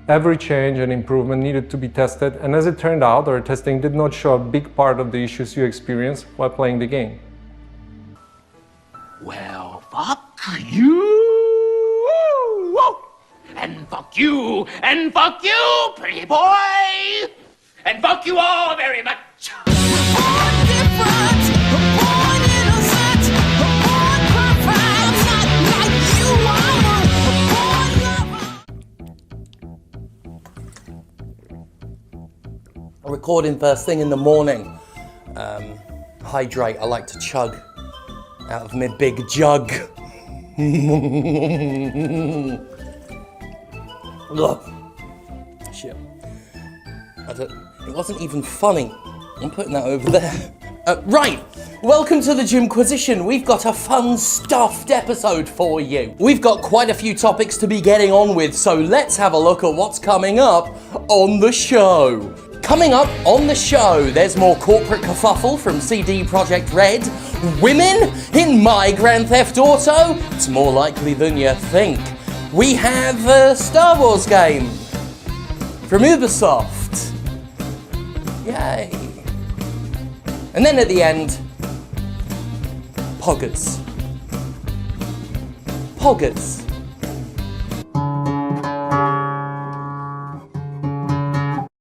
Every change and improvement needed to be tested, and as it turned out, our testing did not show a big part of the issues you experience while playing the game. Well, fuck you! And fuck you! And fuck you, pretty boy! And fuck you all very much! Recording first thing in the morning. Hydrate, I like to chug out of my big jug. Ugh. Shit. It wasn't even funny. I'm putting that over there. Right, welcome to the Jimquisition. We've got a fun, stuffed episode for you. We've got quite a few topics to be getting on with, so let's have a look at what's coming up on the show. Coming up on the show, there's more corporate kerfuffle from CD Projekt Red. Women in my Grand Theft Auto? It's more likely than you think. We have a Star Wars game from Ubisoft. Yay. And then at the end, Poggers. Poggers.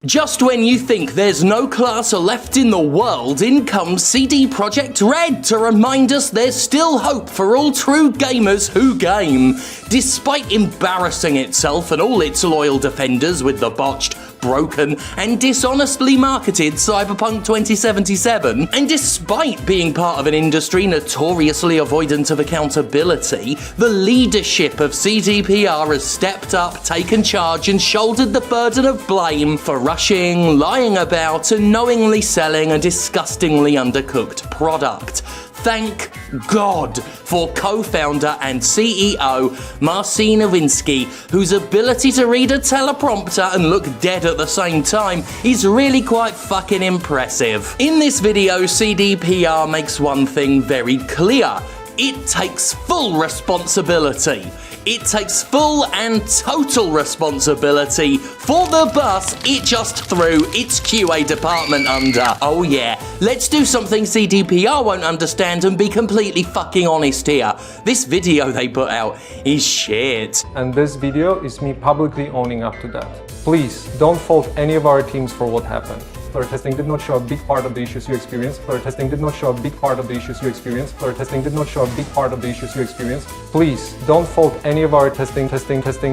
Just when you think there's no class left in the world, in comes CD Projekt Red to remind us there's still hope for all true gamers who game. Despite embarrassing itself and all its loyal defenders with the botched, broken, and dishonestly marketed Cyberpunk 2077, and despite being part of an industry notoriously avoidant of accountability, the leadership of CDPR has stepped up, taken charge, and shouldered the burden of blame for rushing, lying about, and knowingly selling a disgustingly undercooked product. Thank God for co-founder and CEO Marcin Nowinski, whose ability to read a teleprompter and look dead at the same time is really quite fucking impressive. In this video, CDPR makes one thing very clear. It takes full responsibility. It takes full and total responsibility for the bus it just threw its QA department under. Oh yeah, let's do something CDPR won't understand and be completely fucking honest here. This video they put out is shit. And this video is me publicly owning up to that. Please, don't fault any of our teams for what happened. Our testing did not show a big part of the issues you experienced. Our testing did not show a big part of the issues you experienced. Our testing did not show a big part of the issues you experienced. Please, don't fault any of our testing.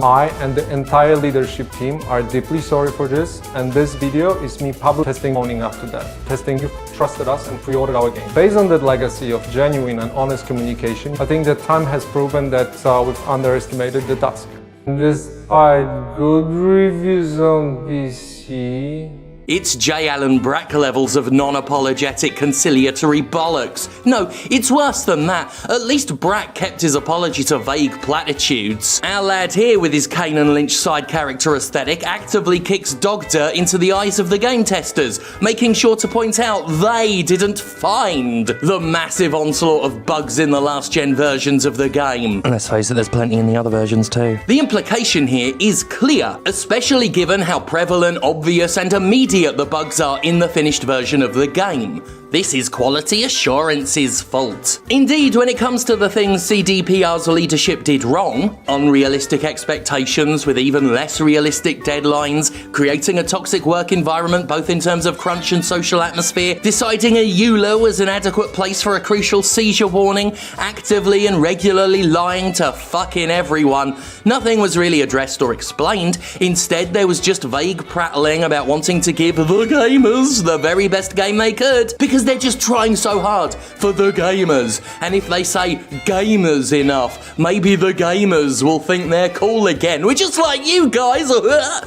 I and the entire leadership team are deeply sorry for this, and this video is me public testing owning up to that. Testing, you trusted us and pre-ordered our game. Based on that legacy of genuine and honest communication, I think that time has proven that we've underestimated the task. Despite good reviews on PC, it's J. Allen Brack levels of non-apologetic conciliatory bollocks. No, it's worse than that. At least Brack kept his apology to vague platitudes. Our lad here, with his Kane and Lynch side character aesthetic, actively kicks dog dirt into the eyes of the game testers, making sure to point out they didn't find the massive onslaught of bugs in the last-gen versions of the game. Let's face it, there's plenty in the other versions too. The implication here is clear, especially given how prevalent, obvious, and immediate the bugs are in the finished version of the game. This is quality assurance's fault. Indeed, when it comes to the things CDPR's leadership did wrong, unrealistic expectations with even less realistic deadlines, creating a toxic work environment both in terms of crunch and social atmosphere, deciding a EULA was an adequate place for a crucial seizure warning, actively and regularly lying to fucking everyone, nothing was really addressed or explained. Instead, there was just vague prattling about wanting to give the gamers the very best game they could, because they're just trying so hard for the gamers. And if they say gamers enough, maybe the gamers will think they're cool again. We're just like you guys.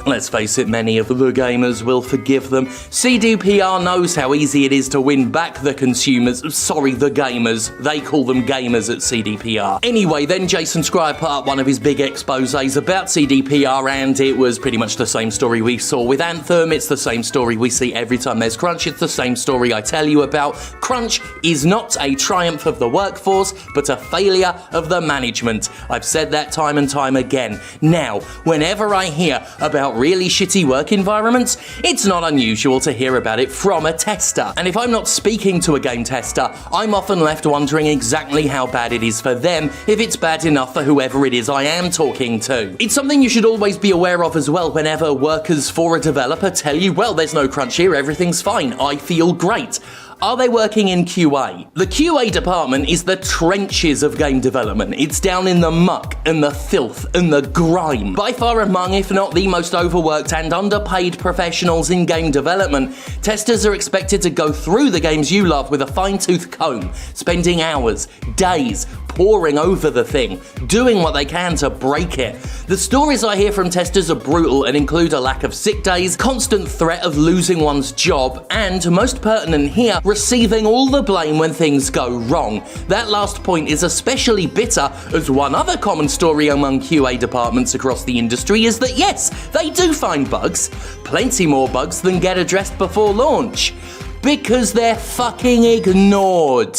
Let's face it, many of the gamers will forgive them. CDPR knows how easy it is to win back the consumers. Sorry, the gamers. They call them gamers at CDPR. Anyway, then Jason Schreier put up one of his big exposés about CDPR, and it was pretty much the same story we saw with Anthem. It's the same story we see every time there's crunch. It's the same story I tell you about, crunch is not a triumph of the workforce, but a failure of the management. I've said that time and time again. Now, whenever I hear about really shitty work environments, it's not unusual to hear about it from a tester. And if I'm not speaking to a game tester, I'm often left wondering exactly how bad it is for them, if it's bad enough for whoever it is I am talking to. It's something you should always be aware of as well whenever workers for a developer tell you, well, there's no crunch here, everything's fine, I feel great. Are they working in QA? The QA department is the trenches of game development. It's down in the muck and the filth and the grime. By far among, if not the most overworked and underpaid professionals in game development, testers are expected to go through the games you love with a fine-tooth comb, spending hours, days, poring over the thing, doing what they can to break it. The stories I hear from testers are brutal and include a lack of sick days, constant threat of losing one's job, and, most pertinent here, receiving all the blame when things go wrong. That last point is especially bitter, as one other common story among QA departments across the industry is that yes, they do find bugs, plenty more bugs than get addressed before launch, because they're fucking ignored.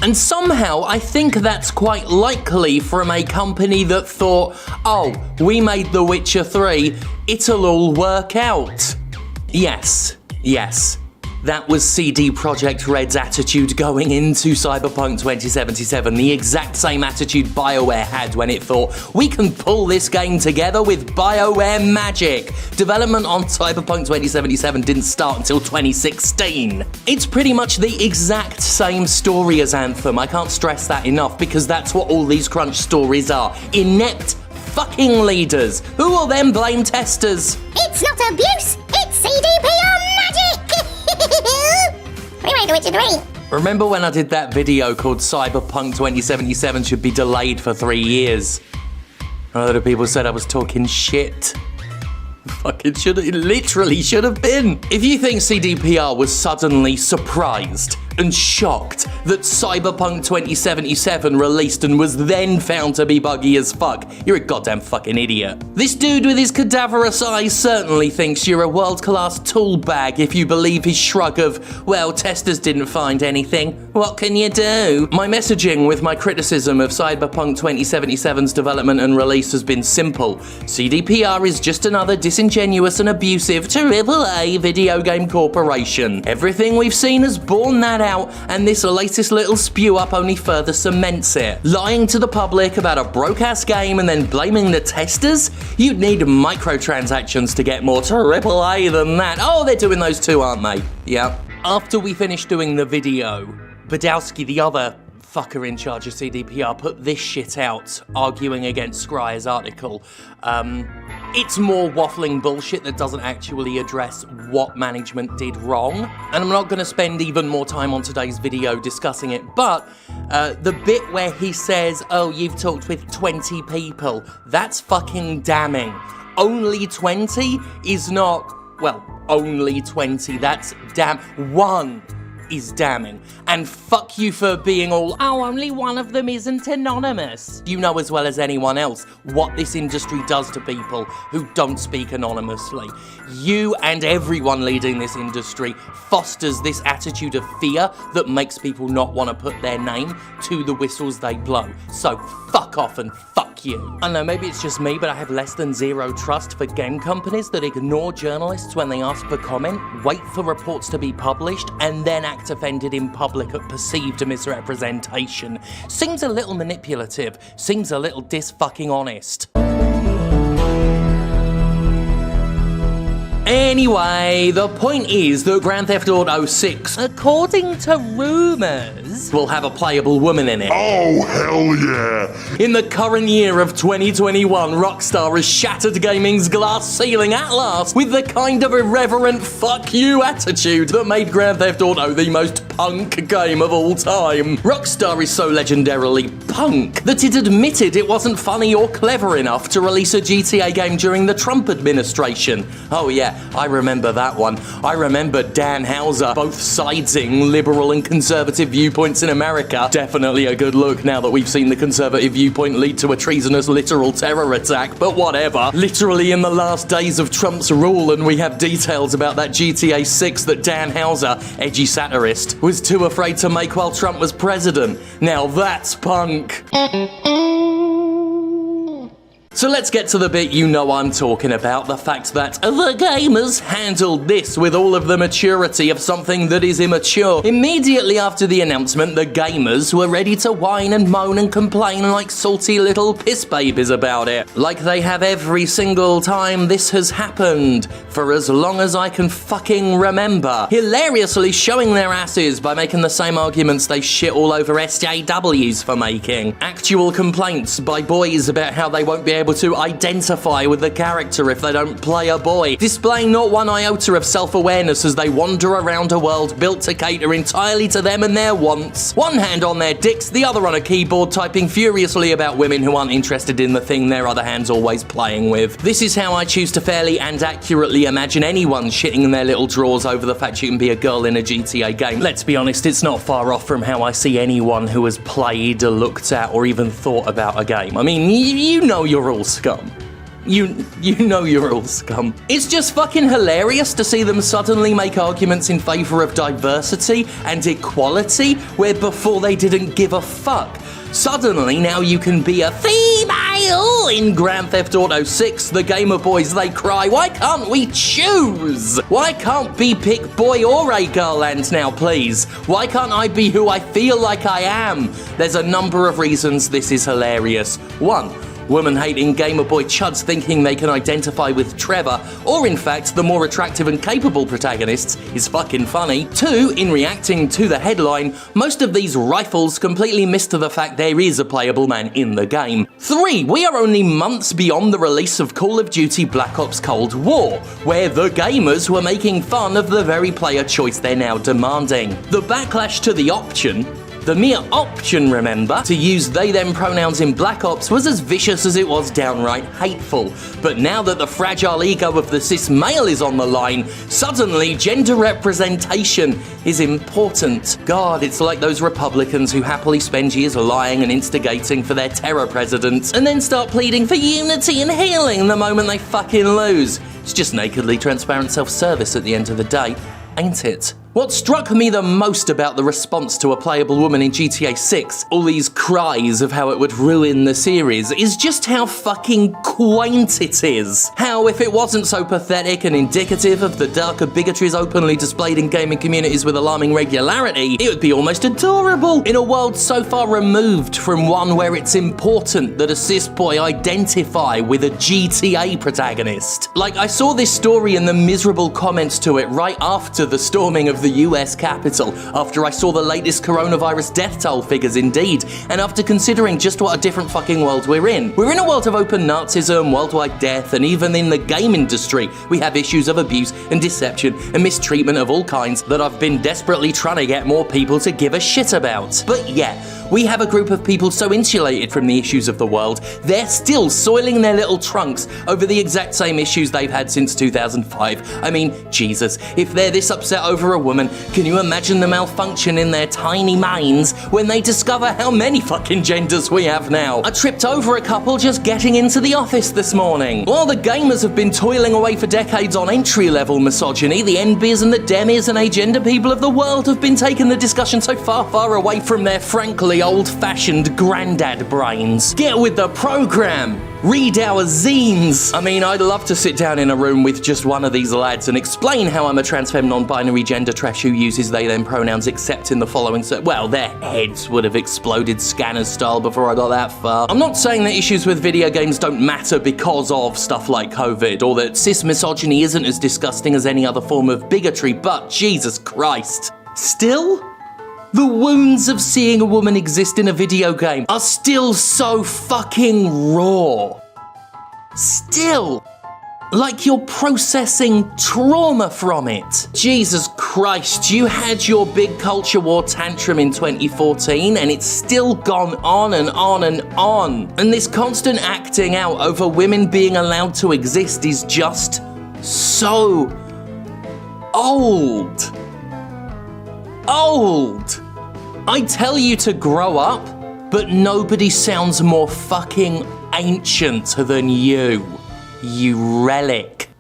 And somehow I think that's quite likely from a company that thought, oh, we made The Witcher 3, it'll all work out. Yes. That was CD Projekt Red's attitude going into Cyberpunk 2077, the exact same attitude BioWare had when it thought, we can pull this game together with BioWare magic. Development on Cyberpunk 2077 didn't start until 2016. It's pretty much the exact same story as Anthem. I can't stress that enough because that's what all these crunch stories are. Inept fucking leaders who will then blame testers. It's not abuse, it's CDPR magic! We made The Witcher 3. Remember when I did that video called Cyberpunk 2077 should be delayed for 3 years? A lot of people said I was talking shit. It literally should have been. If you think CDPR was suddenly surprised and shocked that Cyberpunk 2077 released and was then found to be buggy as fuck, you're a goddamn fucking idiot. This dude with his cadaverous eyes certainly thinks you're a world-class tool bag if you believe his shrug of, well, testers didn't find anything, what can you do? My messaging with my criticism of Cyberpunk 2077's development and release has been simple. CDPR is just another disingenuous and abusive AAA video game corporation. Everything we've seen has borne that out, and this latest little spew up only further cements it. Lying to the public about a broke-ass game and then blaming the testers? You'd need microtransactions to get more AAA than that. Oh, they're doing those too, aren't they? Yep. After we finished doing the video, Badowski, the other fucker in charge of CDPR, put this shit out, arguing against Scryer's article. It's more waffling bullshit that doesn't actually address what management did wrong. And I'm not going to spend even more time on today's video discussing it, but the bit where he says, oh, you've talked with 20 people, that's fucking damning. Only 20 is not, well, only 20, that's damn. One is damning. And fuck you for being all, oh, only one of them isn't anonymous. You know as well as anyone else what this industry does to people who don't speak anonymously. You and everyone leading this industry fosters this attitude of fear that makes people not want to put their name to the whistles they blow. So fuck off and fuck you. I know, maybe it's just me, but I have less than zero trust for game companies that ignore journalists when they ask for comment, wait for reports to be published, and then act offended in public at perceived misrepresentation. Seems a little manipulative, seems a little dis-fucking honest. Anyway, the point is that Grand Theft Auto 6, according to rumours, will have a playable woman in it. Oh, hell yeah! In the current year of 2021, Rockstar has shattered gaming's glass ceiling at last with the kind of irreverent fuck you attitude that made Grand Theft Auto the most punk game of all time. Rockstar is so legendarily punk that it admitted it wasn't funny or clever enough to release a GTA game during the Trump administration. Oh yeah, I remember that one. I remember Dan Houser both siding liberal and conservative viewpoints points in America. Definitely a good look now that we've seen the conservative viewpoint lead to a treasonous literal terror attack, but whatever. Literally in the last days of Trump's rule, and we have details about that GTA 6 that Dan Houser, edgy satirist, was too afraid to make while Trump was president. Now that's punk. So let's get to the bit you know I'm talking about, the fact that the gamers handled this with all of the maturity of something that is immature. Immediately after the announcement, the gamers were ready to whine and moan and complain like salty little piss babies about it. Like they have every single time this has happened, for as long as I can fucking remember. Hilariously showing their asses by making the same arguments they shit all over SJWs for making. Actual complaints by boys about how they won't be able to identify with the character if they don't play a boy, displaying not one iota of self-awareness as they wander around a world built to cater entirely to them and their wants. One hand on their dicks, the other on a keyboard, typing furiously about women who aren't interested in the thing their other hand's always playing with. This is how I choose to fairly and accurately imagine anyone shitting in their little drawers over the fact you can be a girl in a GTA game. Let's be honest, it's not far off from how I see anyone who has played, looked at, or even thought about a game. I mean, you know you're all scum. You know you're all scum. It's just fucking hilarious to see them suddenly make arguments in favour of diversity and equality where before they didn't give a fuck. Suddenly, now you can be a female in Grand Theft Auto 6. The gamer boys, they cry, why can't we choose? Why can't be pick boy or a girl? And now, please, why can't I be who I feel like I am? There's a number of reasons this is hilarious. 1. Woman-hating gamer boy chuds thinking they can identify with Trevor, or in fact, the more attractive and capable protagonists, is fucking funny. 2, in reacting to the headline, most of these rifles completely missed the fact there is a playable man in the game. 3, we are only months beyond the release of Call of Duty Black Ops Cold War, where the gamers were making fun of the very player choice they're now demanding. The backlash to the option, the mere option, remember, to use they-them pronouns in Black Ops was as vicious as it was downright hateful. But now that the fragile ego of the cis male is on the line, suddenly gender representation is important. God, it's like those Republicans who happily spend years lying and instigating for their terror president, and then start pleading for unity and healing the moment they fucking lose. It's just nakedly transparent self-service at the end of the day, ain't it? What struck me the most about the response to a playable woman in GTA 6, all these cries of how it would ruin the series, is just how fucking quaint it is. How if it wasn't so pathetic and indicative of the darker bigotries openly displayed in gaming communities with alarming regularity, it would be almost adorable in a world so far removed from one where it's important that a cis boy identify with a GTA protagonist. Like, I saw this story and the miserable comments to it right after the storming of the US Capitol, after I saw the latest coronavirus death toll figures indeed, and after considering just what a different fucking world we're in. We're in a world of open Nazism, worldwide death, and even in the game industry, we have issues of abuse and deception and mistreatment of all kinds that I've been desperately trying to get more people to give a shit about. But yeah, we have a group of people so insulated from the issues of the world, they're still soiling their little trunks over the exact same issues they've had since 2005. I mean, Jesus, if they're this upset over a woman, can you imagine the malfunction in their tiny minds when they discover how many fucking genders we have now? I tripped over a couple just getting into the office this morning. While the gamers have been toiling away for decades on entry-level misogyny, the NBs and the demis and agender people of the world have been taking the discussion so far, far away from their frankly old-fashioned granddad brains. Get with the program! Read our zines! I mean, I'd love to sit down in a room with just one of these lads and explain how I'm a trans femme non-binary gender trash who uses they-them pronouns except in the following well, their heads would have exploded Scanner's style before I got that far. I'm not saying that issues with video games don't matter because of stuff like COVID, or that cis misogyny isn't as disgusting as any other form of bigotry, but Jesus Christ. Still? The wounds of seeing a woman exist in a video game are still so fucking raw. Still. Like you're processing trauma from it. Jesus Christ, you had your big culture war tantrum in 2014 and it's still gone on and on and on. And this constant acting out over women being allowed to exist is just so old. Old. I tell you to grow up, but nobody sounds more fucking ancient than you relic.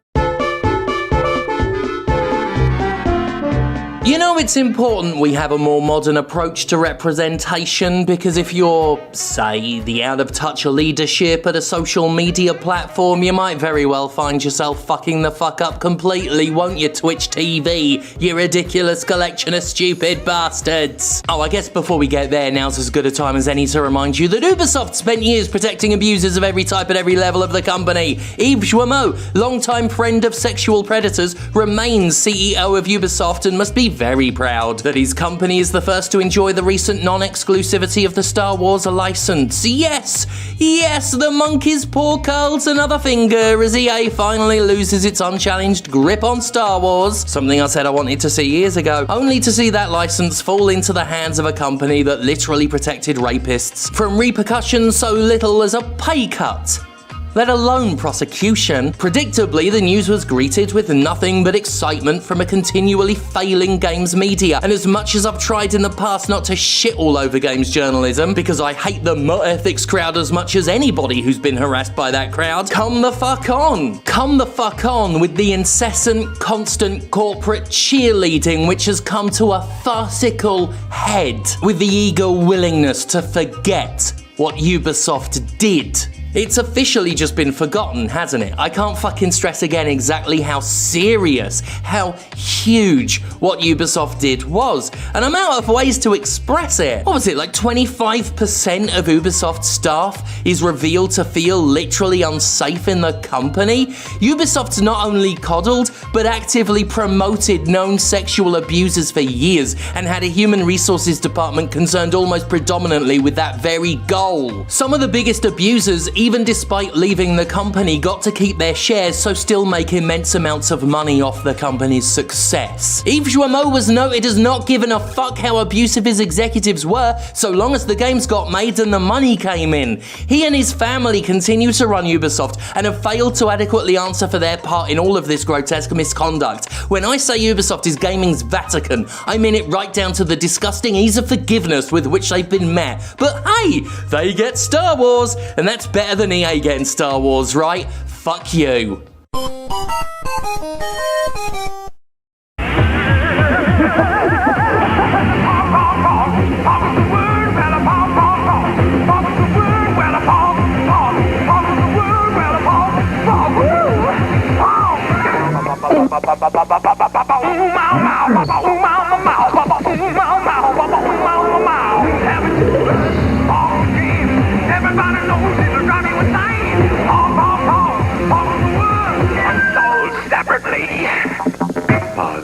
You know, it's important we have a more modern approach to representation, because if you're, say, the out-of-touch leadership at a social media platform, you might very well find yourself fucking the fuck up completely, won't you, Twitch TV, you ridiculous collection of stupid bastards? Oh, I guess before we get there, now's as good a time as any to remind you that Ubisoft spent years protecting abusers of every type at every level of the company. Yves Guillemot, longtime friend of sexual predators, remains CEO of Ubisoft and must be very proud that his company is the first to enjoy the recent non-exclusivity of the Star Wars license. Yes, the monkey's paw curls another finger as EA finally loses its unchallenged grip on Star Wars, something I said I wanted to see years ago, only to see that license fall into the hands of a company that literally protected rapists from repercussions so little as a pay cut, let alone prosecution. Predictably, the news was greeted with nothing but excitement from a continually failing games media, and as much as I've tried in the past not to shit all over games journalism, because I hate the ethics crowd as much as anybody who's been harassed by that crowd, come the fuck on. Come the fuck on with the incessant, constant corporate cheerleading which has come to a farcical head with the eager willingness to forget what Ubisoft did. It's officially just been forgotten, hasn't it? I can't fucking stress again exactly how serious, how huge what Ubisoft did was, and I'm out of ways to express it. What was it, like 25% of Ubisoft staff is revealed to feel literally unsafe in the company? Ubisoft's not only coddled, but actively promoted known sexual abusers for years, and had a human resources department concerned almost predominantly with that very goal. Some of the biggest abusers, even despite leaving the company, got to keep their shares, so still make immense amounts of money off the company's success. Yves Guillemot was noted as not giving a fuck how abusive his executives were, so long as the games got made and the money came in. He and his family continue to run Ubisoft and have failed to adequately answer for their part in all of this grotesque misconduct. When I say Ubisoft is gaming's Vatican, I mean it right down to the disgusting ease of forgiveness with which they've been met. But hey, they get Star Wars, and that's better than EA getting Star Wars, right? Fuck you. Everybody knows it'll drive me insane. Sold separately.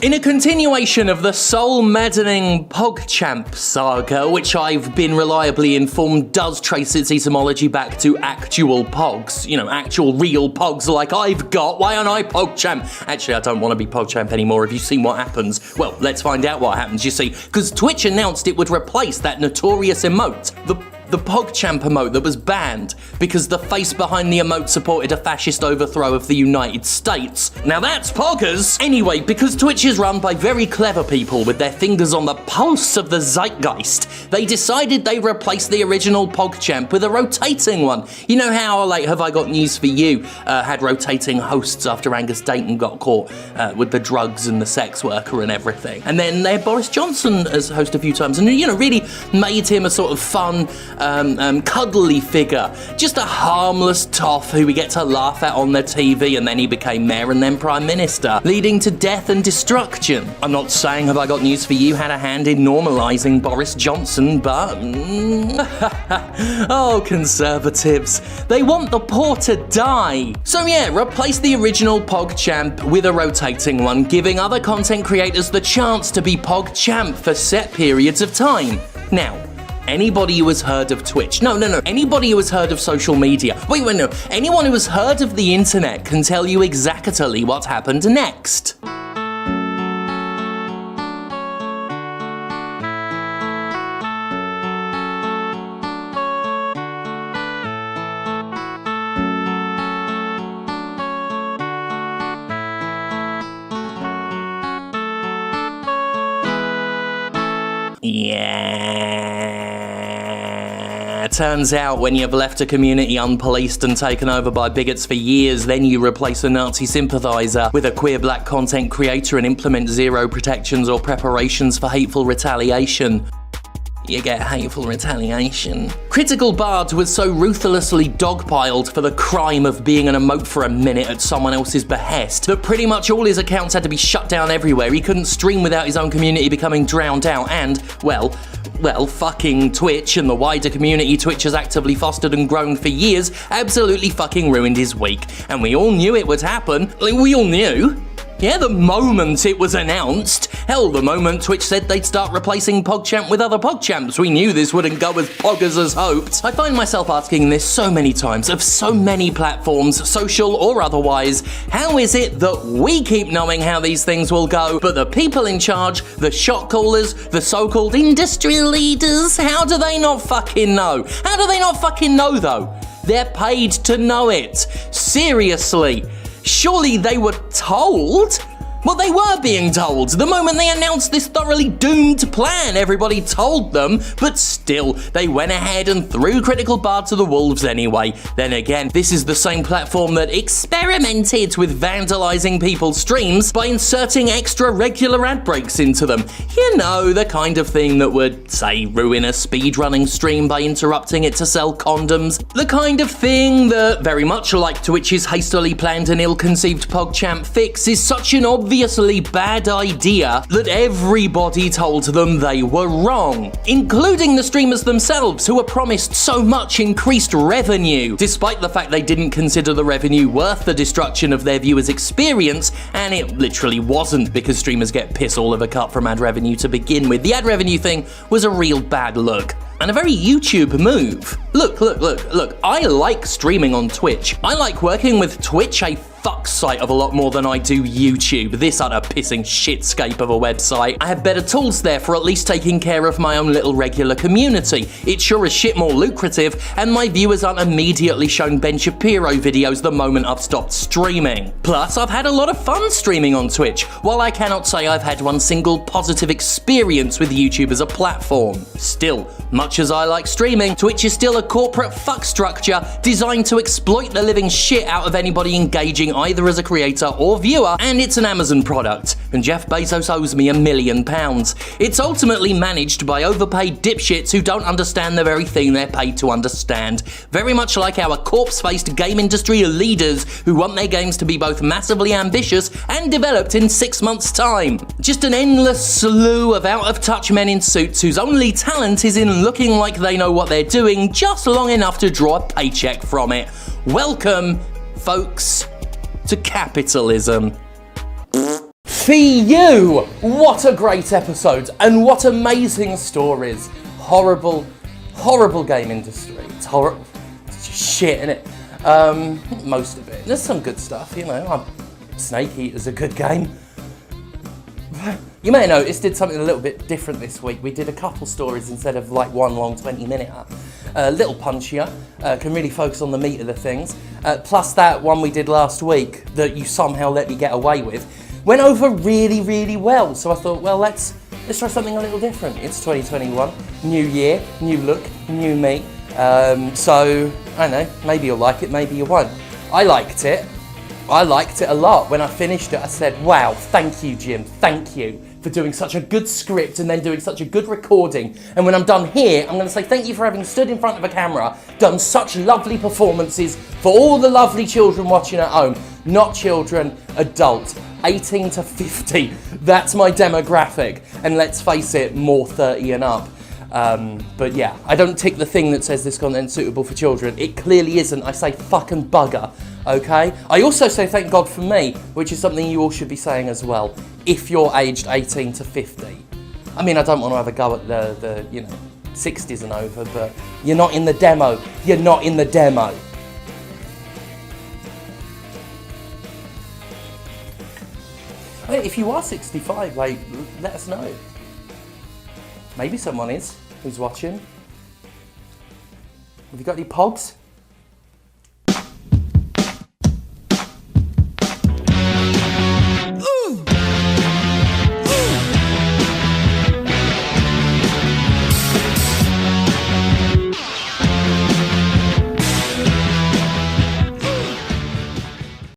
In a continuation of the soul-maddening Pogchamp saga, which I've been reliably informed does trace its etymology back to actual Pogs, you know, actual real Pogs like I've got, why aren't I Pogchamp? Actually, I don't want to be Pogchamp anymore. Have you seen what happens? Well, let's find out what happens, you see, because Twitch announced it would replace that notorious emote, the Pogchamp emote that was banned because the face behind the emote supported a fascist overthrow of the United States. Now that's Poggers! Anyway, because Twitch is run by very clever people with their fingers on the pulse of the zeitgeist, they decided they'd replace the original Pogchamp with a rotating one. You know how, like, Have I Got News For You had rotating hosts after Angus Dayton got caught with the drugs and the sex worker and everything. And then they had Boris Johnson as host a few times, and, you know, really made him a sort of fun, cuddly figure. Just a harmless toff who we get to laugh at on the TV, and then he became mayor and then prime minister, leading to death and destruction. I'm not saying Have I Got News For You had a hand in normalising Boris Johnson, but... oh, conservatives. They want the poor to die. So yeah, replace the original Pogchamp with a rotating one, giving other content creators the chance to be Pogchamp for set periods of time. Now, anybody who has heard of Twitch, no, anybody who has heard of social media, no, anyone who has heard of the internet can tell you exactly what happened next. Yeah. Turns out when you've left a community unpoliced and taken over by bigots for years, then you replace a Nazi sympathiser with a queer black content creator and implement zero protections or preparations for hateful retaliation. You get hateful retaliation. Critical Bard was so ruthlessly dogpiled for the crime of being an emote for a minute at someone else's behest that pretty much all his accounts had to be shut down everywhere. He couldn't stream without his own community becoming drowned out and, well, fucking Twitch and the wider community Twitch has actively fostered and grown for years absolutely fucking ruined his week. And we all knew it would happen. Like, we all knew. Yeah, the moment it was announced. Hell, the moment Twitch said they'd start replacing Pogchamp with other Pogchamps, we knew this wouldn't go as Poggers as hoped. I find myself asking this so many times of so many platforms, social or otherwise. How is it that we keep knowing how these things will go, but the people in charge, the shot callers, the so-called industry leaders, how do they not fucking know? How do they not fucking know though? They're paid to know it. Seriously. Surely they were told? Well, they were being told. The moment they announced this thoroughly doomed plan, everybody told them, but still, they went ahead and threw Critical Bard to the wolves anyway. Then again, this is the same platform that experimented with vandalizing people's streams by inserting extra regular ad breaks into them. You know, the kind of thing that would, say, ruin a speedrunning stream by interrupting it to sell condoms. The kind of thing that, very much like Twitch's hastily planned and ill-conceived Pogchamp fix, is such an obviously bad idea that everybody told them they were wrong, including the streamers themselves, who were promised so much increased revenue, despite the fact they didn't consider the revenue worth the destruction of their viewers' experience, and it literally wasn't, because streamers get piss all of a cut from ad revenue to begin with. The ad revenue thing was a real bad look. And a very YouTube move. Look, I like streaming on Twitch. I like working with Twitch, a fuck site of a lot more than I do YouTube, this utter pissing shitscape of a website. I have better tools there for at least taking care of my own little regular community. It's sure as shit more lucrative, and my viewers aren't immediately shown Ben Shapiro videos the moment I've stopped streaming. Plus, I've had a lot of fun streaming on Twitch, while I cannot say I've had one single positive experience with YouTube as a platform. Still, much as I like streaming, Twitch is still a corporate fuck structure designed to exploit the living shit out of anybody engaging either as a creator or viewer, and it's an Amazon product, and Jeff Bezos owes me £1 million. It's ultimately managed by overpaid dipshits who don't understand the very thing they're paid to understand, very much like our corpse-faced game industry leaders who want their games to be both massively ambitious and developed in 6 months' time. Just an endless slew of out-of-touch men in suits whose only talent is in looking like they know what they're doing just long enough to draw a paycheck from it. Welcome, folks, to capitalism. Fee you! What a great episode, and what amazing stories. Horrible game industry. It's horrible. It's just shit, innit? Most of it. There's some good stuff, you know. Snake Eater's a good game. You may have noticed, did something a little bit different this week. We did a couple stories instead of like one long 20-minute. A little punchier, can really focus on the meat of the things. Plus that one we did last week that you somehow let me get away with went over really, really well. So I thought, well, let's try something a little different. It's 2021, new year, new look, new me. So I don't know, maybe you'll like it, maybe you won't. I liked it a lot. When I finished it, I said, wow, thank you, Jim, thank you for doing such a good script and then doing such a good recording. And when I'm done here, I'm going to say thank you for having stood in front of a camera, done such lovely performances for all the lovely children watching at home. Not children, adult, 18 to 50. That's my demographic. And let's face it, more 30 and up. But yeah, I don't tick the thing that says this content's suitable for children. It clearly isn't. I say fucking bugger, okay? I also say thank God for me, which is something you all should be saying as well, if you're aged 18 to 50. I mean, I don't want to have a go at the 60s and over, but you're not in the demo. You're not in the demo. If you are 65, like, let us know. Maybe someone is who's watching. Have you got any pogs?